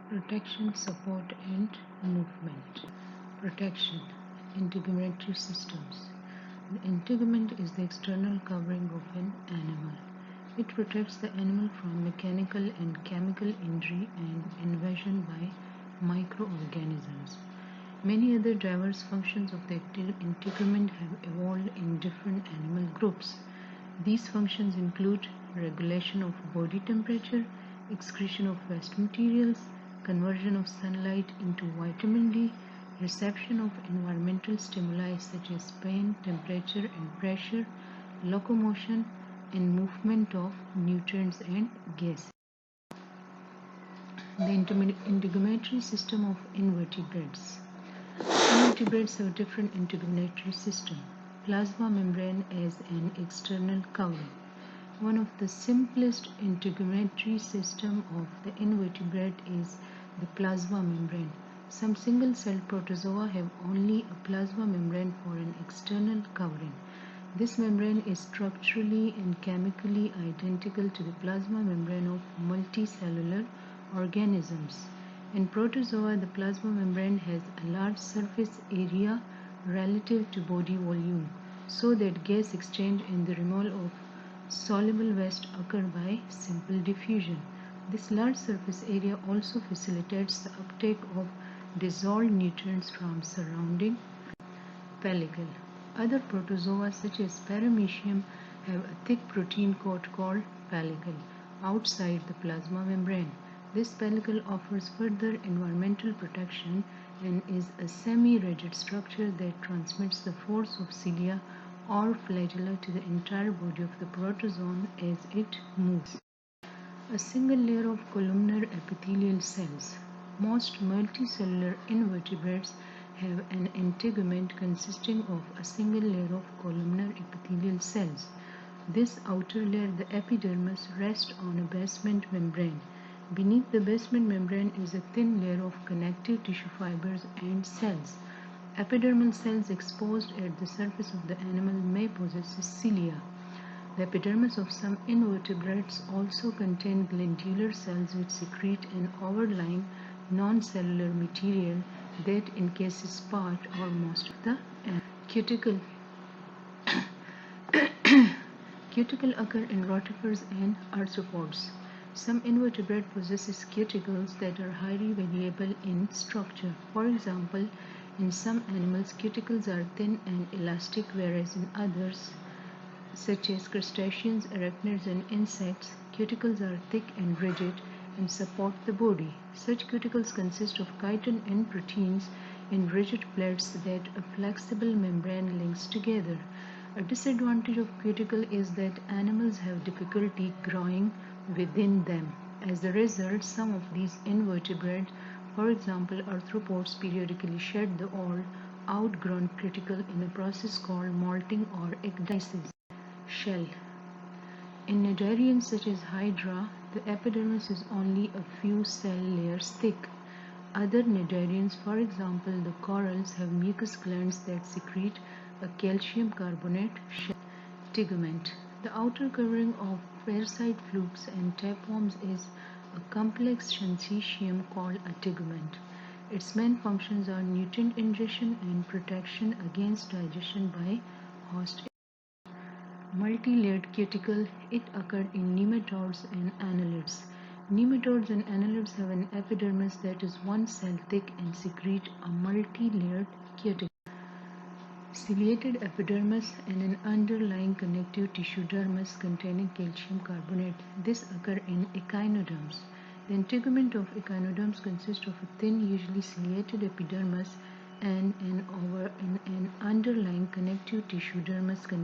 Protection, support, and movement. Protection. Integumentary systems. The integument is the external covering of an animal. It protects the animal from mechanical and chemical injury and invasion by microorganisms. Many other diverse functions of the integument have evolved in different animal groups. These functions include regulation of body temperature, excretion of waste materials, conversion of sunlight into vitamin D, reception of environmental stimuli such as pain, temperature and pressure, locomotion, and movement of nutrients and gases. The integumentary system of invertebrates. Invertebrates have a different integumentary system. Plasma membrane as an external covering. One of the simplest integumentary system of the invertebrate is the plasma membrane. Some single-celled protozoa have only a plasma membrane for an external covering. This membrane is structurally and chemically identical to the plasma membrane of multicellular organisms. In protozoa, the plasma membrane has a large surface area relative to body volume, so that gas exchange and the removal of soluble waste occur by simple diffusion. This large surface area also facilitates the uptake of dissolved nutrients from surrounding pellicle. Other protozoa such as paramecium have a thick protein coat called pellicle outside the plasma membrane. This pellicle offers further environmental protection and is a semi-rigid structure that transmits the force of cilia or flagella to the entire body of the protozoan as it moves. A single layer of columnar epithelial cells. Most multicellular invertebrates have an integument consisting of a single layer of columnar epithelial cells. This outer layer, the epidermis, rests on a basement membrane. Beneath the basement membrane is a thin layer of connective tissue fibers and cells. Epidermal cells exposed at the surface of the animal may possess cilia. The epidermis of some invertebrates also contain glandular cells which secrete an overlying non-cellular material that encases part or most of the animal. Cuticle occur in rotifers and arthropods. Some invertebrate possesses cuticles that are highly variable in structure. For example, in some animals, cuticles are thin and elastic, whereas in others, such as crustaceans, arachnids, and insects, cuticles are thick and rigid and support the body. Such cuticles consist of chitin and proteins in rigid plates that a flexible membrane links together. A disadvantage of cuticle is that animals have difficulty growing within them. As a result, some of these invertebrates, for example arthropods, periodically shed the old, outgrown cuticle in a process called molting or ecdysis. Shell. In cnidarians such as Hydra, the epidermis is only a few cell layers thick. Other cnidarians, for example the corals, have mucus glands that secrete a calcium carbonate shell. Tegument. The outer covering of parasite flukes and tapeworms is a complex syncytium called a tegument. Its main functions are nutrient ingestion and protection against digestion by host. Multi-layered cuticle. It occurs in nematodes and annelids. Nematodes and annelids have an epidermis that is one cell thick and secrete a multi-layered cuticle. Ciliated epidermis and an underlying connective tissue dermis containing calcium carbonate. This occurs in echinoderms. The integument of echinoderms consists of a thin, usually ciliated epidermis and an underlying connective tissue dermis containing